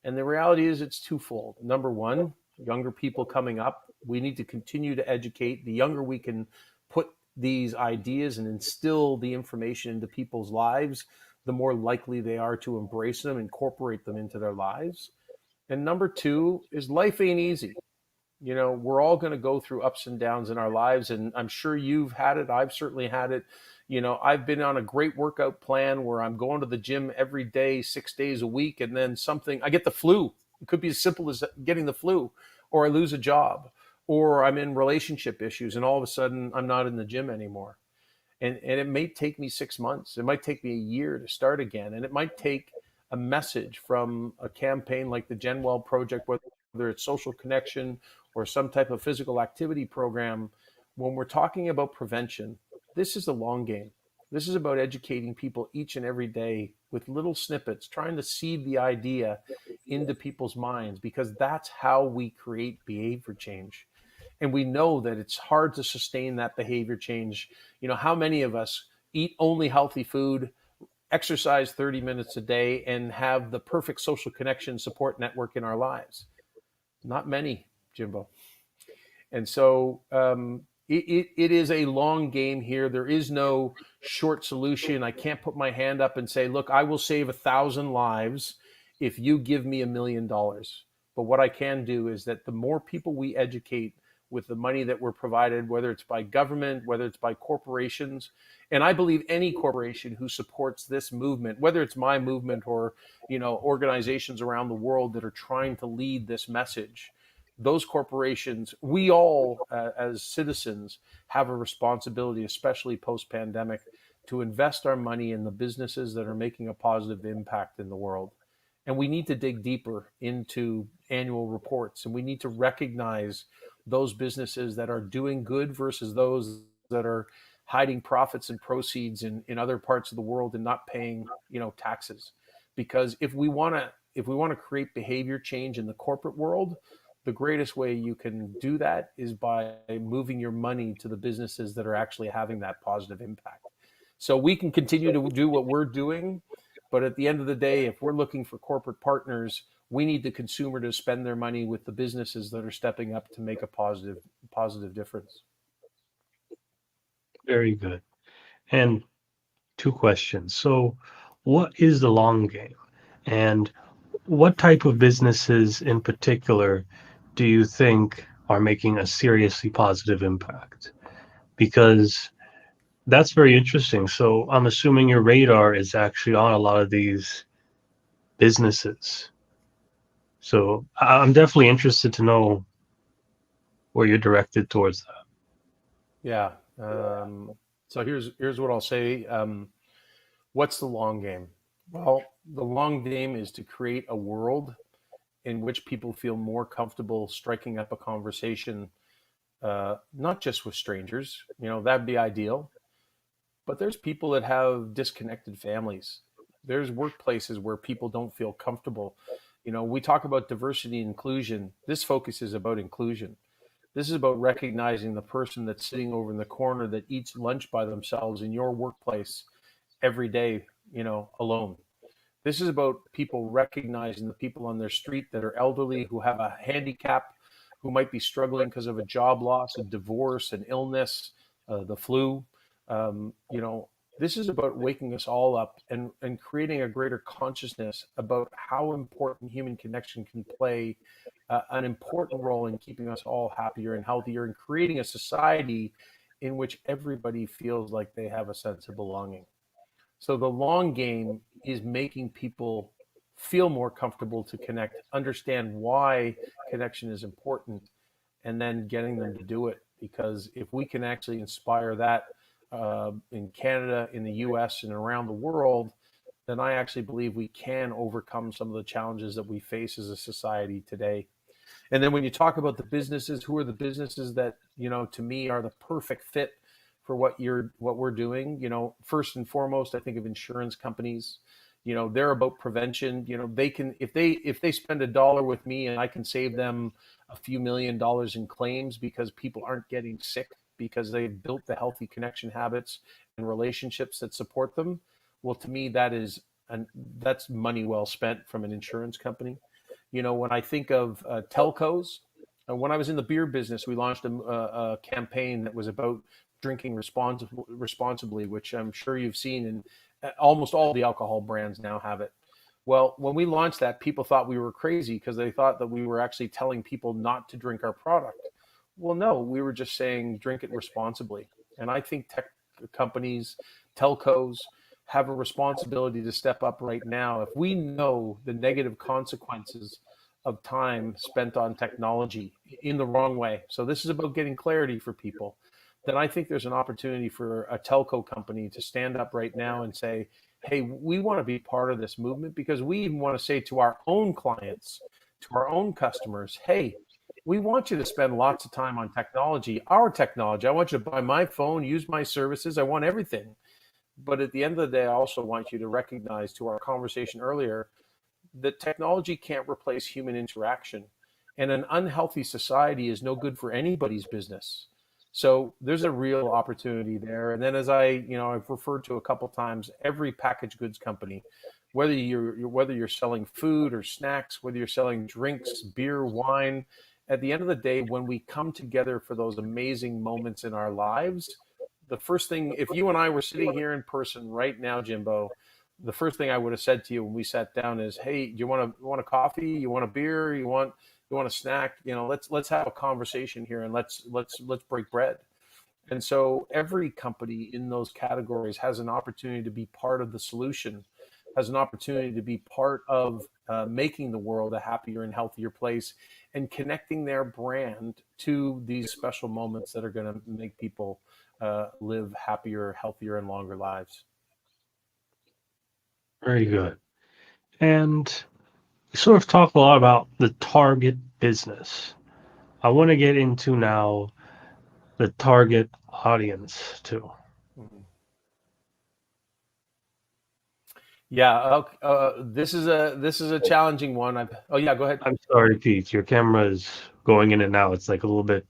And the reality is it's twofold. Number one, younger people coming up, we need to continue to educate. The younger we can put these ideas and instill the information into people's lives, the more likely they are to embrace them, incorporate them into their lives. And number two is life ain't easy. We're all going to go through ups and downs in our lives. And I'm sure you've had it. I've certainly had it. I've been on a great workout plan where I'm going to the gym every day, 6 days a week. And then I get the flu. It could be as simple as getting the flu, or I lose a job, or I'm in relationship issues. And all of a sudden I'm not in the gym anymore. And it may take me 6 months. It might take me a year to start again. And it might take a message from a campaign like the Genwell Project, whether it's social connection or some type of physical activity program. When we're talking about prevention, this is the long game. This is about educating people each and every day with little snippets, trying to seed the idea into people's minds, because that's how we create behavior change. And we know that it's hard to sustain that behavior change. How many of us eat only healthy food, exercise 30 minutes a day, and have the perfect social connection support network in our lives? Not many, Jimbo. And so it is a long game here. There is no short solution. I can't put my hand up and say, look, I will save 1,000 lives if you give me $1,000,000. But what I can do is that the more people we educate with the money that we're provided, whether it's by government, whether it's by corporations, and I believe any corporation who supports this movement, whether it's my movement or organizations around the world that are trying to lead this message, those corporations, we all as citizens have a responsibility, especially post-pandemic, to invest our money in the businesses that are making a positive impact in the world. And we need to dig deeper into annual reports, and we need to recognize those businesses that are doing good versus those that are hiding profits and proceeds in other parts of the world and not paying taxes. Because if we want to create behavior change in the corporate world, the greatest way you can do that is by moving your money to the businesses that are actually having that positive impact. So we can continue to do what we're doing, but at the end of the day, if we're looking for corporate partners, we need the consumer to spend their money with the businesses that are stepping up to make a positive difference. Very good. And two questions. So, what is the long game? And what type of businesses in particular do you think are making a seriously positive impact? Because that's very interesting. So, I'm assuming your radar is actually on a lot of these businesses. So, I'm definitely interested to know where you're directed towards that. Yeah. So here's what I'll say. What's the long game? Well, the long game is to create a world in which people feel more comfortable striking up a conversation, not just with strangers. That'd be ideal. But there's people that have disconnected families. There's workplaces where people don't feel comfortable. We talk about diversity and inclusion. This focus is about inclusion. This is about recognizing the person that's sitting over in the corner that eats lunch by themselves in your workplace every day, alone. This is about people recognizing the people on their street that are elderly, who have a handicap, who might be struggling because of a job loss, a divorce, an illness, the flu. This is about waking us all up and creating a greater consciousness about how important human connection can play an important role in keeping us all happier and healthier, and creating a society in which everybody feels like they have a sense of belonging. So the long game is making people feel more comfortable to connect, understand why connection is important, and then getting them to do it. Because if we can actually inspire that in Canada, in the US, and around the world, then I actually believe we can overcome some of the challenges that we face as a society today. And then when you talk about the businesses, who are the businesses that, to me are the perfect fit for what we're doing? First and foremost, I think of insurance companies. They're about prevention. They can, if they spend $1 with me and I can save them a few $1 million in claims because people aren't getting sick because they've built the healthy connection habits and relationships that support them. Well, to me, that's money well spent from an insurance company. When I think of telcos, when I was in the beer business, we launched a campaign that was about drinking responsibly, which I'm sure you've seen, and almost all the alcohol brands now have it. Well, when we launched that, people thought we were crazy because they thought that we were actually telling people not to drink our product. Well, no, we were just saying drink it responsibly. And I think tech companies, telcos, have a responsibility to step up right now. If we know the negative consequences of time spent on technology in the wrong way, so this is about getting clarity for people, then I think there's an opportunity for a telco company to stand up right now and say, hey, we want to be part of this movement, because we even want to say to our own clients, to our own customers, hey, we want you to spend lots of time on technology, our technology. I want you to buy my phone, use my services. I want everything. But at the end of the day, I also want you to recognize, to our conversation earlier, that technology can't replace human interaction. And an unhealthy society is no good for anybody's business. So there's a real opportunity there. And then, as I've referred to a couple times, every packaged goods company, whether you're selling food or snacks, whether you're selling drinks, beer, wine, at the end of the day, when we come together for those amazing moments in our lives, the first thing, if you and I were sitting here in person right now, Jimbo, the first thing I would have said to you when we sat down is, "Hey, do you want a coffee? You want a beer? You want a snack? Let's have a conversation here, and let's break bread." And so every company in those categories has an opportunity to be part of the solution, has an opportunity to be part of making the world a happier and healthier place, and connecting their brand to these special moments that are going to make people live happier, healthier, and longer lives. Very good. And we sort of talk a lot about the target business. I want to get into now the target audience too. Mhm. Yeah, this is a challenging one. Oh yeah, go ahead. I'm sorry, Pete, your camera is going in and out. It's like a little bit,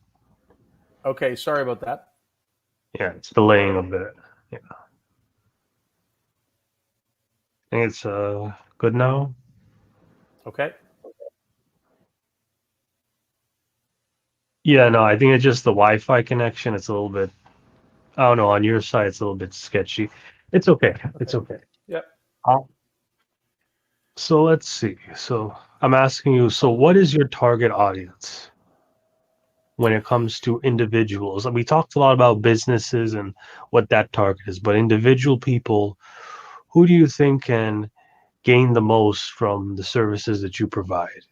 Okay, sorry about that. yeah, it's delaying a bit. Yeah, I think it's good now. Okay. Yeah, no, I think it's just the Wi-Fi connection. It's a little bit, I don't know, on your side, it's a little bit sketchy. It's okay. It's Okay. okay. Yep. Uh, so let's see. So I'm asking you, so what is your target audience when it comes to individuals? And we talked a lot about businesses and what that target is, but individual people, who do you think can gain the most from the services that you provide?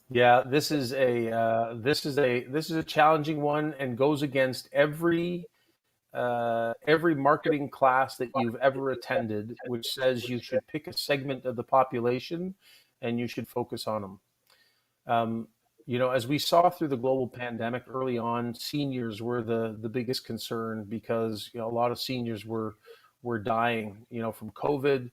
Yeah, this is a challenging one, and goes against every marketing class that you've ever attended, which says you should pick a segment of the population and you should focus on them. Um, as we saw through the global pandemic early on, seniors were the biggest concern, because a lot of seniors were dying, from COVID.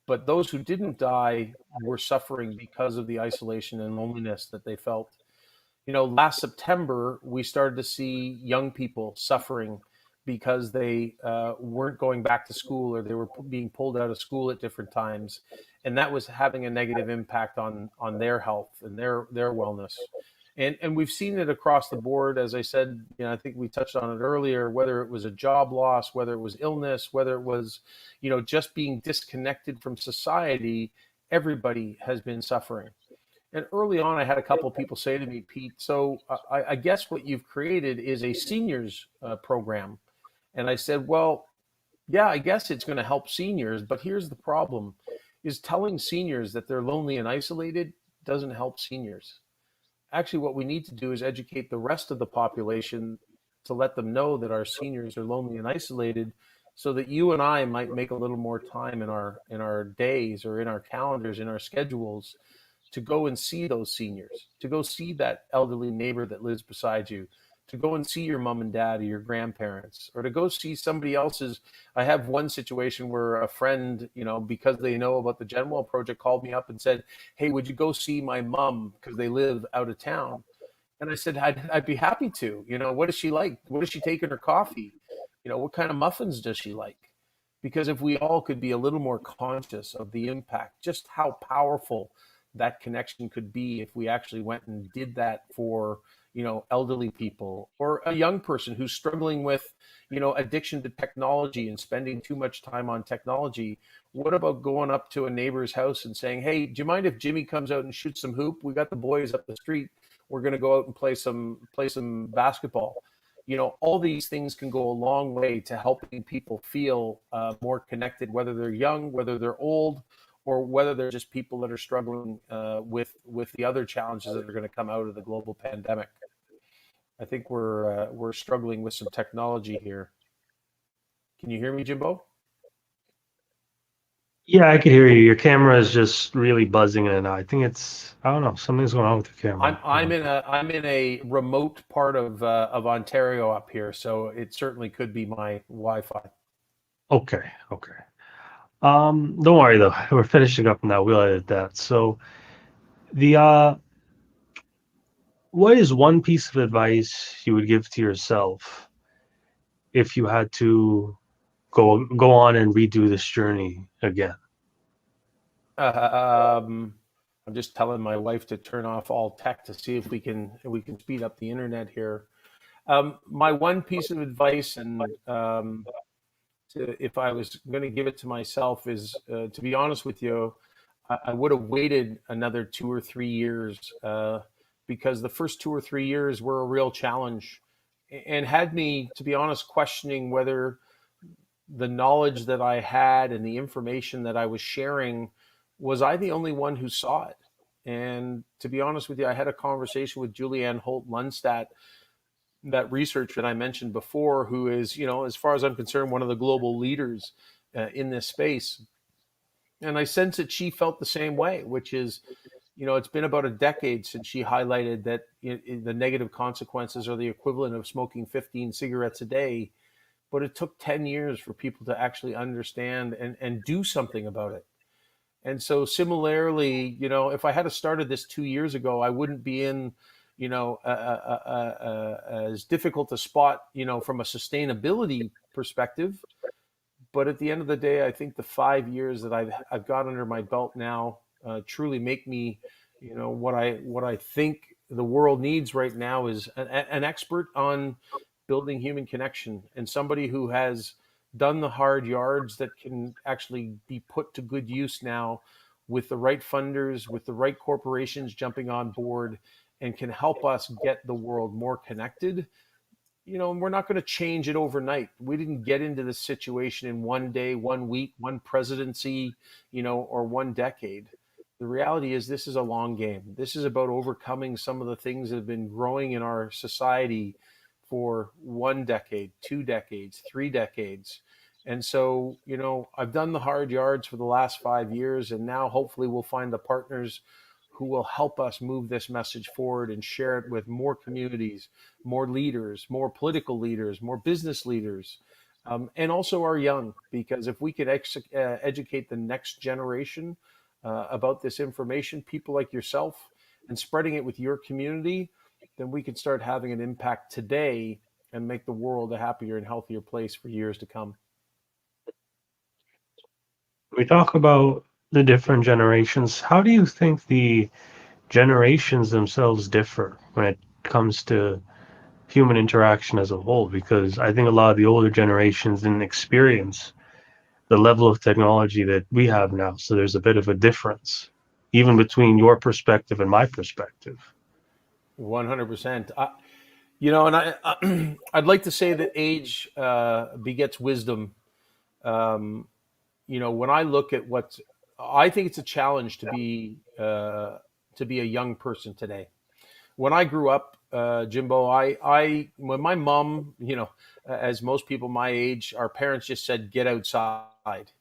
But those who didn't die were suffering because of the isolation and loneliness that they felt. Last September, we started to see young people suffering because they weren't going back to school, or they were being pulled out of school at different times. And that was having a negative impact on their health and their wellness. And we've seen it across the board. As I said, I think we touched on it earlier, whether it was a job loss, whether it was illness, whether it was, just being disconnected from society, everybody has been suffering. And early on, I had a couple of people say to me, Pete, so I guess what you've created is a seniors program. And I said, well, yeah, I guess it's going to help seniors, but here's the problem: is telling seniors that they're lonely and isolated doesn't help seniors. Actually, what we need to do is educate the rest of the population to let them know that our seniors are lonely and isolated, so that you and I might make a little more time in our days, or in our calendars, in our schedules, to go and see those seniors, to go see that elderly neighbor that lives beside you, to go and see your mom and dad or your grandparents, or to go see somebody else's. I have one situation where a friend, because they know about the Genwell Project, called me up and said, "Hey, would you go see my mom because they live out of town?" And I said, I'd be happy to. What does she like? What does she take in her coffee? What kind of muffins does she like? Because if we all could be a little more conscious of the impact, just how powerful that connection could be if we actually went and did that for, elderly people or a young person who's struggling with, addiction to technology and spending too much time on technology. What about going up to a neighbor's house and saying, "Hey, do you mind if Jimmy comes out and shoots some hoop? We got the boys up the street. We're going to go out and play some basketball." All these things can go a long way to helping people feel more connected, whether they're young, whether they're old, or whether they're just people that are struggling with the other challenges that are going to come out of the global pandemic. I think we're struggling with some technology here. Can you hear me, Jimbo? Yeah, I could hear you. Your camera is just really buzzing in and out. I think I don't know, something's going on with the I'm camera. I'm in a remote part of Ontario up here, so it certainly could be my Wi-Fi. Okay, okay. Don't worry though. We're finishing up now. We'll edit that. So the what is one piece of advice you would give to yourself if you had to go on and redo this journey again? Um, I'm just telling my wife to turn off all tech to see if we can speed up the internet here. My one piece of advice, and if I was going to give it to myself, is to be honest with you, I would have waited another 2 or 3 years because the first 2 or 3 years were a real challenge, and had me, to be honest, questioning whether the knowledge that I had and the information that I was sharing, was I the only one who saw it? And to be honest with you, I had a conversation with Julianne Holt Lundstadt, that research that I mentioned before, who is, as far as I'm concerned, one of the global leaders in this space. And I sense that she felt the same way, which is, it's been about a decade since she highlighted that the negative consequences are the equivalent of smoking 15 cigarettes a day. But it took 10 years for people to actually understand and do something about it. And so similarly, if I had started this 2 years ago, I wouldn't be in, as difficult a spot, from a sustainability perspective. But at the end of the day, I think the 5 years that I've got under my belt now truly make me, what I think the world needs right now is an expert on building human connection, and somebody who has done the hard yards that can actually be put to good use now, with the right funders, with the right corporations jumping on board, and can help us get the world more connected. We're not going to change it overnight. We didn't get into this situation in one day, 1 week, one presidency, or one decade. The reality is this is a long game. This is about overcoming some of the things that have been growing in our society for 1 decade, 2 decades, 3 decades. And so, I've done the hard yards for the last 5 years, and now hopefully we'll find the partners who will help us move this message forward and share it with more communities, more leaders, more political leaders, more business leaders, and also our young. Because if we could educate the next generation about this information, people like yourself, and spreading it with your community, then we can start having an impact today and make the world a happier and healthier place for years to come. We talk about the different generations. How do you think the generations themselves differ when it comes to human interaction as a whole? Because I think a lot of the older generations didn't experience the level of technology that we have now. So there's a bit of a difference, even between your perspective and my perspective. 100%. And I'd like to say that age begets wisdom. Um, when I look at I think it's a challenge to be a young person today. When I grew up, Jimbo, when my mom, as most people my age, our parents just said, "Get outside."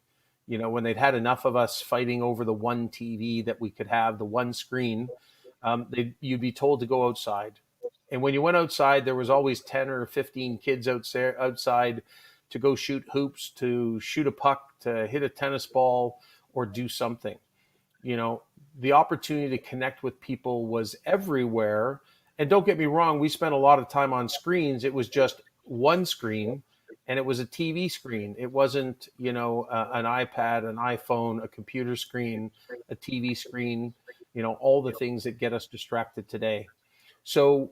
When they'd had enough of us fighting over the one TV that we could have, the one screen, you'd be told to go outside. And when you went outside, there was always 10 or 15 kids outside to go shoot hoops, to shoot a puck, to hit a tennis ball, or do something. You know, the opportunity to connect with people was everywhere. And don't get me wrong, we spent a lot of time on screens. It was just one screen, and it was a TV screen. It wasn't, an iPad, an iPhone, a computer screen, a TV screen, all the things that get us distracted today. So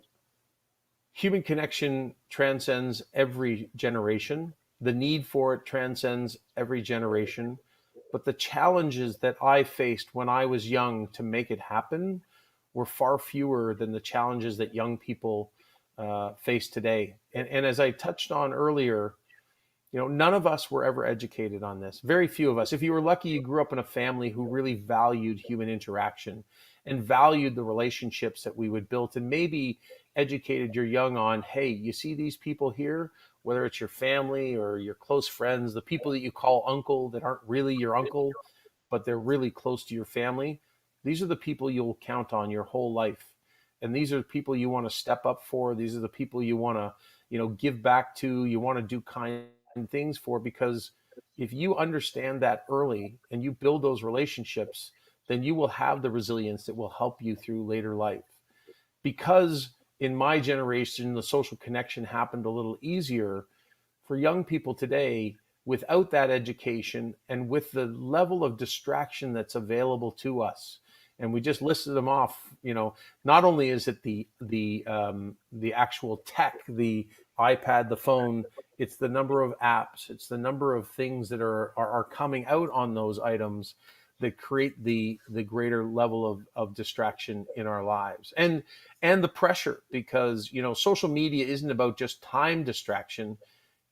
human connection transcends every generation. The need for it transcends every generation. But the challenges that I faced when I was young to make it happen were far fewer than the challenges that young people face today. And as I touched on earlier, none of us were ever educated on this. Very few of us. If you were lucky, you grew up in a family who really valued human interaction and valued the relationships that we would build, and maybe educated your young on, hey, you see these people here, whether it's your family or your close friends, the people that you call uncle that aren't really your uncle, but they're really close to your family. These are the people you'll count on your whole life. And these are the people you want to step up for. These are the people you want to, give back to, you want to do kind things for, because if you understand that early and you build those relationships, then you will have the resilience that will help you through later life. Because in my generation, the social connection happened a little easier for young people today. Without that education and with the level of distraction that's available to us, and we just listed them off, not only is it the actual tech, the iPad, the phone, it's the number of apps, it's the number of things that are coming out on those items that create the greater level of distraction in our lives, and the pressure, because social media isn't about just time distraction.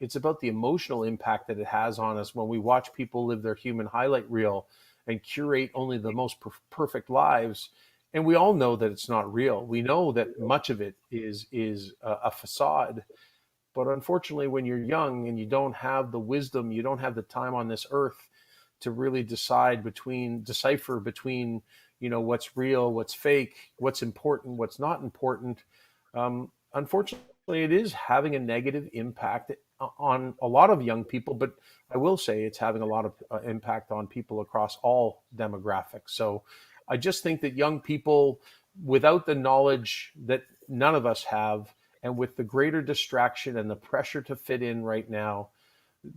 It's about the emotional impact that it has on us when we watch people live their human highlight reel and curate only the most perfect lives. And we all know that it's not real. We know that much of it is a facade. But unfortunately, when you're young and you don't have the wisdom, you don't have the time on this earth to really decipher between, what's real, what's fake, what's important, what's not important. Unfortunately, it is having a negative impact on a lot of young people, but I will say it's having a lot of impact on people across all demographics. So I just think that young people, without the knowledge that none of us have, and with the greater distraction and the pressure to fit in right now,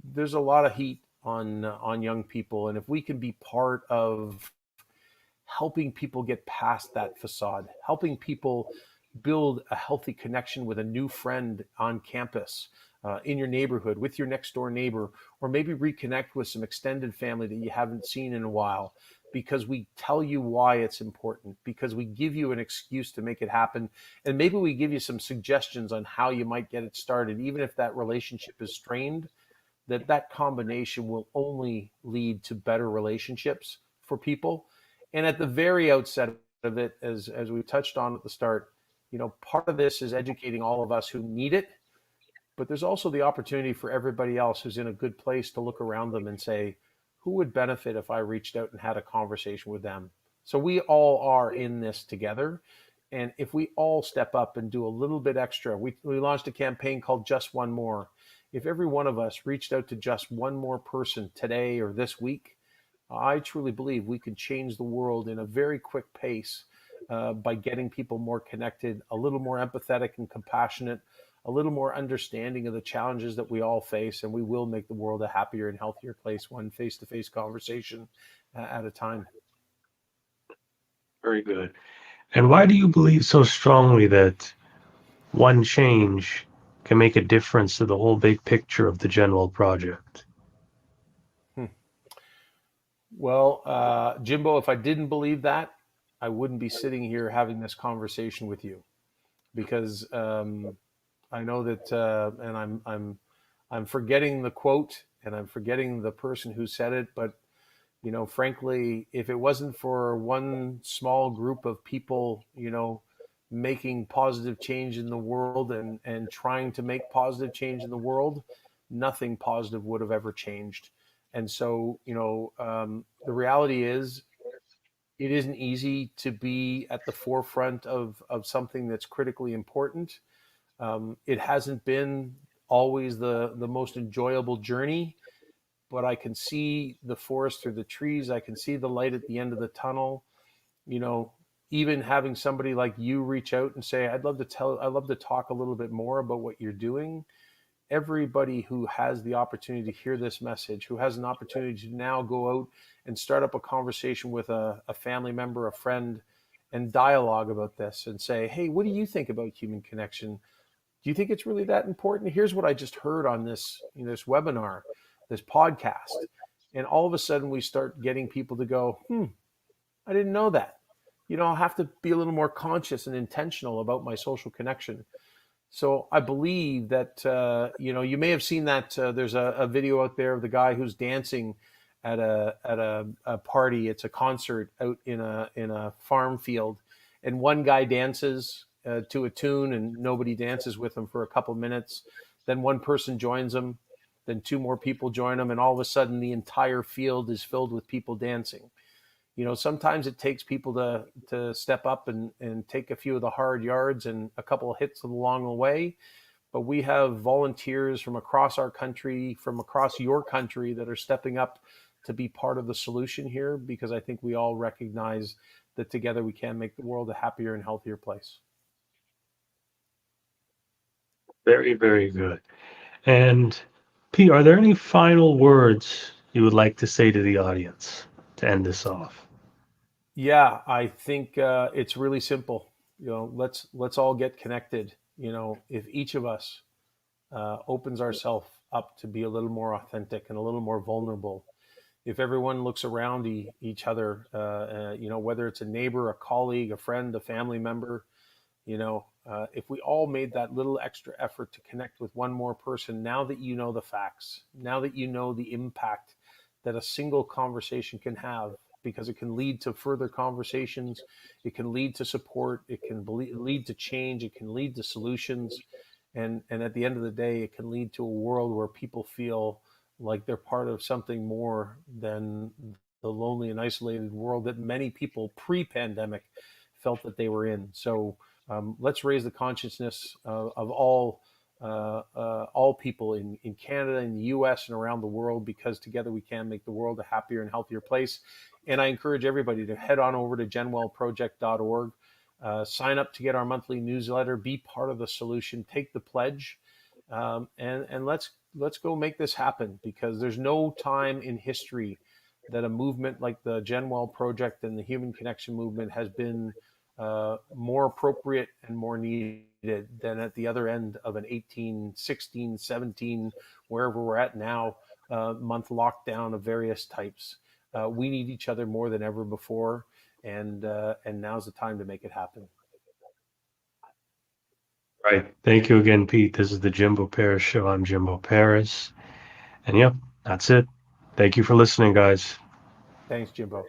there's a lot of heat on young people. And if we can be part of helping people get past that facade, helping people build a healthy connection with a new friend on campus, in your neighborhood, with your next door neighbor, or maybe reconnect with some extended family that you haven't seen in a while, because we tell you why it's important, because we give you an excuse to make it happen. And maybe we give you some suggestions on how you might get it started, even if that relationship is strained, that combination will only lead to better relationships for people. And at the very outset of it, as we touched on at the start, part of this is educating all of us who need it, but there's also the opportunity for everybody else who's in a good place to look around them and say, who would benefit if I reached out and had a conversation with them? So we all are in this together. And if we all step up and do a little bit extra, we launched a campaign called Just One More. If every one of us reached out to just one more person today or this week, I truly believe we could change the world in a very quick pace, by getting people more connected, a little more empathetic and compassionate, a little more understanding of the challenges that we all face, and we will make the world a happier and healthier place, one face-to-face conversation at a time. Very good. And why do you believe so strongly that one change can make a difference to the whole big picture of the Genwell Project? Hmm. Well, Jimbo, if I didn't believe that, I wouldn't be sitting here having this conversation with you, because I know that, and I'm forgetting the quote and I'm forgetting the person who said it, but frankly, if it wasn't for one small group of people, making positive change in the world, and trying to make positive change in the world, nothing positive would have ever changed. And so, the reality is, it isn't easy to be at the forefront of something that's critically important. It hasn't been always the most enjoyable journey, but I can see the forest through the trees. I can see the light at the end of the tunnel. You know, even having somebody like you reach out and say, I'd love to talk a little bit more about what you're doing. Everybody who has the opportunity to hear this message, who has an opportunity to now go out and start up a conversation with a family member, a friend, and dialogue about this and say, hey, what do you think about human connection? Do you think it's really that important? Here's what I just heard on this, this webinar, this podcast. And all of a sudden we start getting people to go, I didn't know that. I'll have to be a little more conscious and intentional about my social connection. So I believe that you may have seen that there's a video out there of the guy who's dancing at a party. It's a concert out in a farm field, and one guy dances to a tune, and nobody dances with him for a couple minutes. Then one person joins him, then two more people join him, and all of a sudden the entire field is filled with people dancing. Sometimes it takes people to step up and take a few of the hard yards and a couple of hits along the way. But we have volunteers from across our country, from across your country, that are stepping up to be part of the solution here, because I think we all recognize that together we can make the world a happier and healthier place. Very, very good. And Pete, are there any final words you would like to say to the audience to end this off? Yeah, I think it's really simple. Let's all get connected. If each of us opens ourselves up to be a little more authentic and a little more vulnerable, if everyone looks around each other, whether it's a neighbor, a colleague, a friend, a family member, if we all made that little extra effort to connect with one more person, now that you know the facts, now that you know the impact that a single conversation can have, because it can lead to further conversations, it can lead to support, it can lead to change, it can lead to solutions, and at the end of the day, it can lead to a world where people feel like they're part of something more than the lonely and isolated world that many people pre-pandemic felt that they were in. So let's raise the consciousness of all people in Canada, in the US, and around the world, because together we can make the world a happier and healthier place. And I encourage everybody to head on over to genwellproject.org, sign up to get our monthly newsletter, be part of the solution, take the pledge, and let's go make this happen, because there's no time in history that a movement like the Genwell Project and the Human Connection movement has been more appropriate and more needed than at the other end of an 18, 16, 17, wherever we're at now, month lockdown of various types. We need each other more than ever before, and now's the time to make it happen. Right. Thank you again, Pete. This is the Jimbo Paris Show. I'm Jimbo Paris. And yep, that's it. Thank you for listening, guys. Thanks, Jimbo.